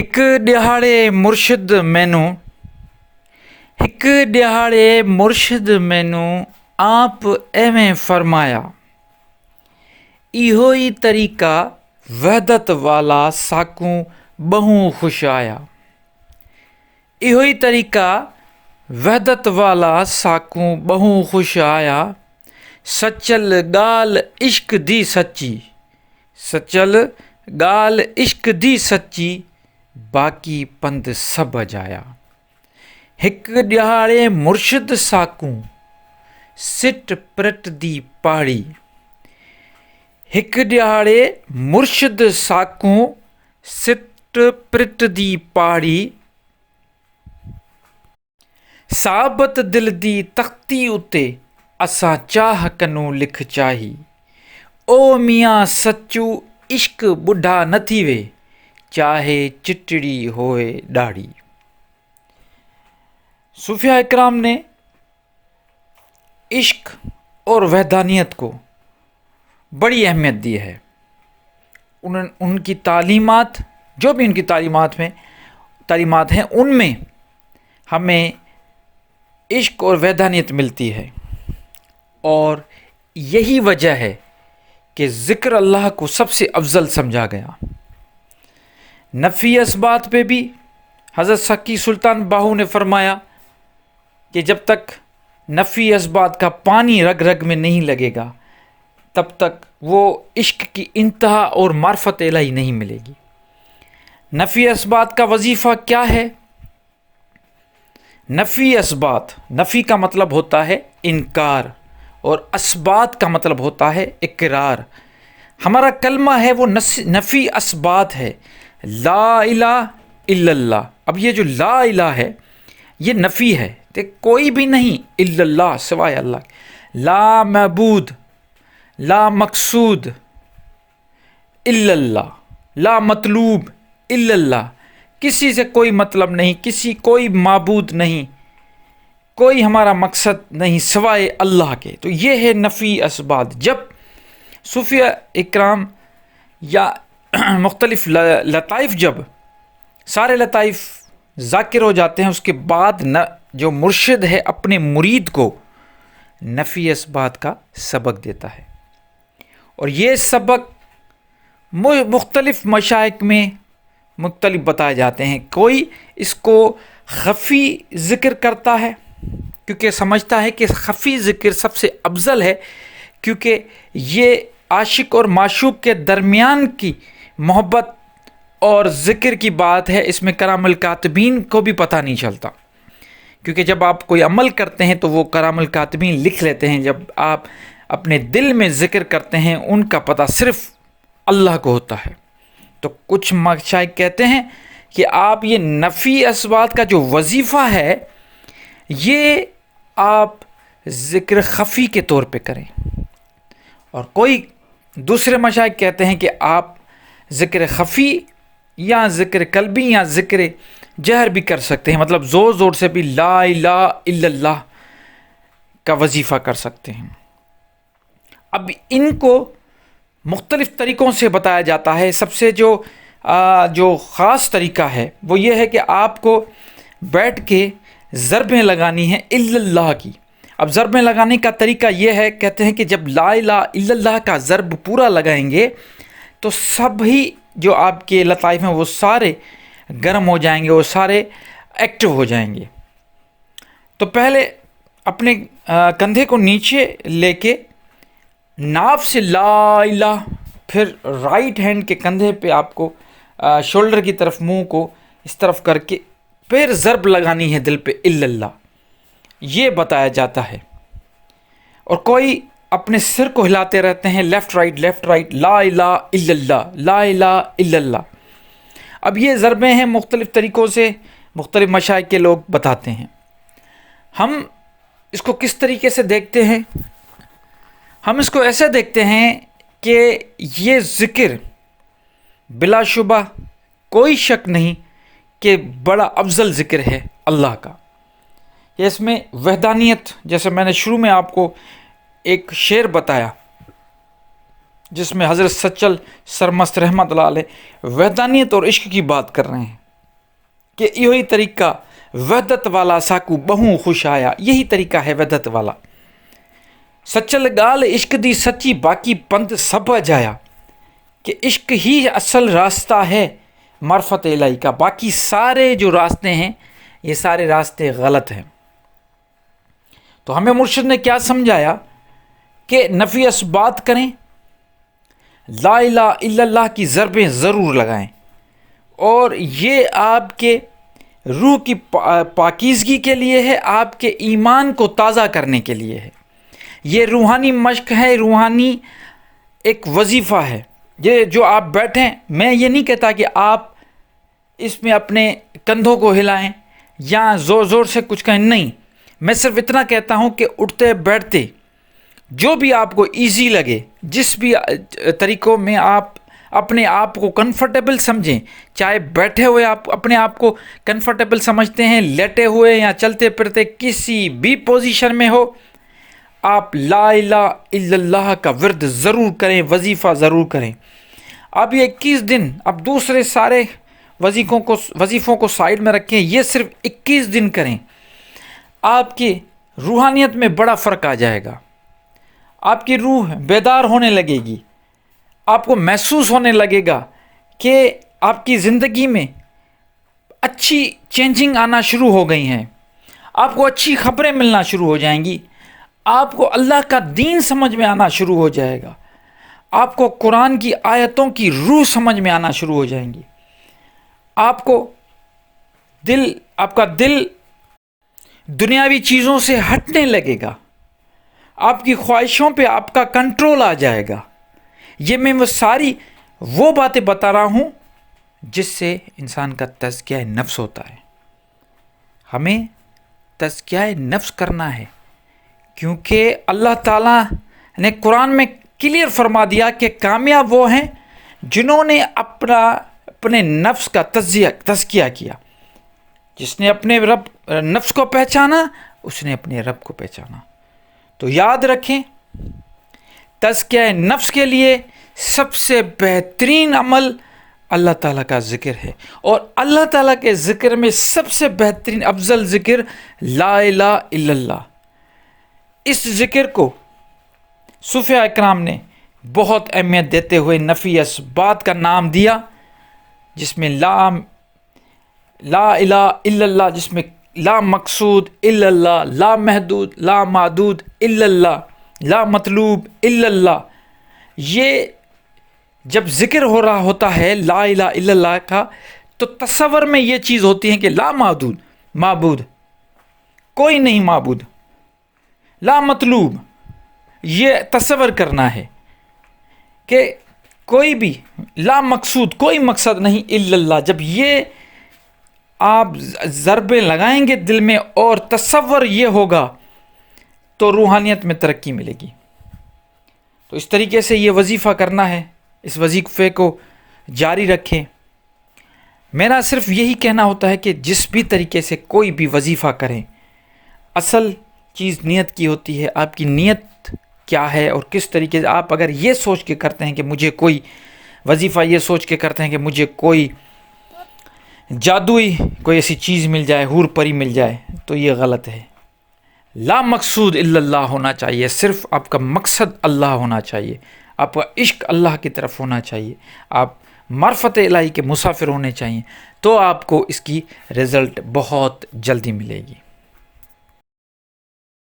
हिक ॾिहाड़े मुर्शिद मैनू हिक ॾिहाड़े मुर्शिद मैनू आप एवें फरमाया, इहो ई तरीक़ा वहदत वाला साकूं ॿहूं खुश आया। इहो ई तरीक़ा वहदत वाला साकूं ॿहूं खुश आया। सचल ॻाल्हि इश्क दी सच्ची, सचल ॻाल्हि इश्क दी सच्ची, बाक़ी पंध सभु अजाया। हिक ॾिहाड़े मुर्शिद साकूं सिट प्रट दी पहाड़ी, हिक ॾिहाड़े मुर्शिद साकूं सिट प्रट दी पहाड़ी, साबत दिल दी तख्ती उते असां चाह कनूं लिख चाही। ओ मियाँ सच्चू इश्क ॿुढा न थी वे, चाहे चिटड़ी होए ॾाढ़ी। सूफिया इकराम ने इश्क और वहदानियत को बड़ी अहमियत दी है। उनकी तालीमात, जो भी उनकी तालीमात हैं, उनमें हमें इश्क और वहदानियत मिलती है। और यही वजह है कि ज़िक्र अल्लाह को सबसे अफजल समझा गया। नफ़ी असबात पे भी हज़रत सकी सुल्तान बाहू ने फरमाया कि जब तक नफ़ी असबात का पानी रग रग में नहीं लगेगा, तब तक वो इश्क की इंतहा और मार्फत इलाही नहीं मिलेगी। नफ़ी असबात का वजीफ़ा क्या है? नफ़ी असबात, नफ़ी का मतलब होता है इनकार और असबात का मतलब होता है इकरार। हमारा कलमा है वो नफ़ी असबात है, ला इलाहा इल्लल्लाह। अब ये जो ला इलाहा है ये नफ़ी है, देख कोई भी नहीं इल्लल्लाह सिवाय अल्लाह, ला मबूद, ला मकसूद इल्लल्लाह, ला मतलूब इल्लल्लाह। किसी से कोई मतलब नहीं, कोई माबूद नहीं, कोई हमारा मकसद नहीं सिवाय अल्लाह के। तो ये है नफ़ी असबात। जब सूफिया इकराम या मुख्तलिफ लताइफ, जब सारे लताइफ ज़ाकिर हो जाते हैं, उसके बाद जो मुर्शिद है अपने मुरीद को नफ़ी असबात का सबक देता है। और ये सबक मुख्तलिफ मशाइक में मुख्तलिफ बताए जाते हैं। कोई इसको ख़फ़ी ज़िक्र करता है क्योंकि समझता है कि ख़फ़ी ज़िक्र सबसे अफजल है, क्योंकि ये आशिक और माशूक के दरमियान की मोहब्बत और ज़िक्र की बात है। इसमें करामुल कातिबीन को भी पता नहीं चलता, क्योंकि जब आप कोई अमल करते हैं तो वो करामुल कातिबीन लिख लेते हैं। जब आप अपने दिल में ज़िक्र करते हैं, उनका पता सिर्फ़ अल्लाह को होता है। तो कुछ मशाइख कहते हैं कि आप ये नफ़ी असबात का जो वजीफ़ा है, ये आप ज़िक्र ख़फ़ी के तौर पे करें। और कोई दूसरे मशाइख कहते हैं कि आप ज़िक्र ख़फ़ी या ज़िक्र कल्बी या ज़िक्र जहर भी कर सकते हैं, मतलब ज़ोर ज़ोर से भी ला इलाहा इल्लल्लाह का वजीफ़ा कर सकते हैं। अब इनको मुख्तलिफ़ तरीक़ों से बताया जाता है। सबसे जो ख़ास तरीक़ा है वो ये है कि आपको बैठ के ज़रबें लगानी है इल्लल्लाह की। अब ज़रबें लगाने का तरीक़ा ये है, कहते हैं कि जब ला इलाहा इल्लल्लाह का ज़रब पूरा लगाएंगे तो सभी जो आपके लताइफ हैं वो सारे गर्म हो जाएंगे, वो सारे एक्टिव हो जाएंगे। तो पहले अपने कंधे को नीचे लेके नाफ से ला इलाहा, फिर राइट हैंड के कंधे पे आपको शोल्डर की तरफ, मुंह को इस तरफ करके फिर ज़रब लगानी है दिल पे इल्लल्लाह, ये बताया जाता है। और कोई अपने सिर को हिलाते रहते हैं लेफ़्ट राइट, ला इलाहा इल्लल्लाह, ला इलाहा इल्लल्लाह। अब ये ज़रबें हैं, मुख्तलिफ़ तरीक़ों से मुख्तलिफ़ मशाइख के लोग बताते हैं। हम इसको किस तरीके से देखते हैं? हम इसको ऐसे देखते हैं कि ये ज़िक्र बिलाशुबा कोई शक नहीं कि बड़ा अफजल ज़िक्र है अल्लाह का। इसमें वहदानियत, जैसे मैंने शुरू में आपको एक शेर बताया जिसमें हज़रत सच्चल सरमस्त रहमतुल्लाह अलैह वहदानियत और इश्क की बात कर रहे हैं, کہ یہی طریقہ وحدت والا ساکو بہوں خوش آیا، یہی طریقہ ہے وحدت والا۔ سچل گال عشق دی سچی باقی پند سب جایا، کہ عشق ہی اصل راستہ ہے معرفت الہی کا، باقی سارے جو راستے ہیں یہ سارے راستے غلط ہیں۔ تو ہمیں مرشد نے کیا سمجھایا کہ نفی اثبات کریں، لا الہ الا اللہ کی ضربیں ضرور لگائیں، اور یہ آپ کے روح کی پاکیزگی کے لیے ہے، آپ کے ایمان کو تازہ کرنے کے لیے ہے۔ یہ روحانی مشق ہے، روحانی ایک وظیفہ ہے۔ یہ جو آپ بیٹھیں، میں یہ نہیں کہتا کہ آپ اس میں اپنے کندھوں کو ہلائیں یا زور زور سے کچھ کہیں، نہیں، میں صرف اتنا کہتا ہوں کہ اٹھتے بیٹھتے جو بھی آپ کو ایزی لگے، جس بھی طریقوں میں آپ اپنے آپ کو کنفرٹیبل سمجھیں، چاہے بیٹھے ہوئے آپ اپنے آپ کو کنفرٹیبل سمجھتے ہیں، لیٹے ہوئے یا چلتے پھرتے، کسی بھی پوزیشن میں ہو، آپ لا الہ الا اللہ کا ورد ضرور کریں، وظیفہ ضرور کریں۔ اب یہ 21 دن، اب دوسرے سارے وظیفوں کو سائیڈ میں رکھیں، یہ صرف 21 دن کریں، آپ کی روحانیت میں بڑا فرق آ جائے گا۔ آپ کی روح بیدار ہونے لگے گی، آپ کو محسوس ہونے لگے گا کہ آپ کی زندگی میں اچھی چینجنگ آنا شروع ہو گئی ہیں، آپ کو اچھی خبریں ملنا شروع ہو جائیں گی، آپ کو اللہ کا دین سمجھ میں آنا شروع ہو جائے گا، آپ کو قرآن کی آیتوں کی روح سمجھ میں آنا شروع ہو جائیں گی، آپ کا دل دنیاوی چیزوں سے ہٹنے لگے گا، آپ کی خواہشوں پہ آپ کا کنٹرول آ جائے گا۔ یہ میں وہ ساری وہ باتیں بتا رہا ہوں جس سے انسان کا تزکیہ نفس ہوتا ہے۔ ہمیں تزکیہ نفس کرنا ہے، کیونکہ اللہ تعالیٰ نے قرآن میں کلیئر فرما دیا کہ کامیاب وہ ہیں جنہوں نے اپنے نفس کا تزکیہ کیا۔ جس نے اپنے نفس کو پہچانا، اس نے اپنے رب کو پہچانا۔ تو یاد رکھیں، تزکیہ نفس کے لیے سب سے بہترین عمل اللہ تعالیٰ کا ذکر ہے، اور اللہ تعالیٰ کے ذکر میں سب سے بہترین افضل ذکر لا الہ الا اللہ۔ اس ذکر کو صوفیاء اکرام نے بہت اہمیت دیتے ہوئے نفی اثبات کا نام دیا، جس میں لا الہ الا اللہ، جس میں لا مقصود الا اللہ، لا محدود، لا معدود الا اللہ، لا مطلوب الا اللہ۔ یہ جب ذکر ہو رہا ہوتا ہے لا الہ الا اللہ کا، تو تصور میں یہ چیز ہوتی ہے کہ لا معبود، کوئی نہیں معبود، لا مطلوب، یہ تصور کرنا ہے کہ کوئی بھی، لا مقصود، کوئی مقصد نہیں الا اللہ۔ جب یہ آپ ضربیں لگائیں گے دل میں اور تصور یہ ہوگا، تو روحانیت میں ترقی ملے گی۔ تو اس طریقے سے یہ وظیفہ کرنا ہے، اس وظیفے کو جاری رکھیں۔ میرا صرف یہی کہنا ہوتا ہے کہ جس بھی طریقے سے کوئی بھی وظیفہ کریں، اصل چیز نیت کی ہوتی ہے۔ آپ کی نیت کیا ہے اور کس طریقے سے آپ اگر یہ سوچ کے کرتے ہیں کہ مجھے کوئی وظیفہ، یہ سوچ کے کرتے ہیں کہ مجھے کوئی جادوئی کوئی ایسی چیز مل جائے، حور پری مل جائے، تو یہ غلط ہے۔ لا مقصود الا اللہ ہونا چاہیے، صرف آپ کا مقصد اللہ ہونا چاہیے، آپ کا عشق اللہ کی طرف ہونا چاہیے، آپ معرفت الہی کے مسافر ہونے چاہیے، تو آپ کو اس کی رزلٹ بہت جلدی ملے گی۔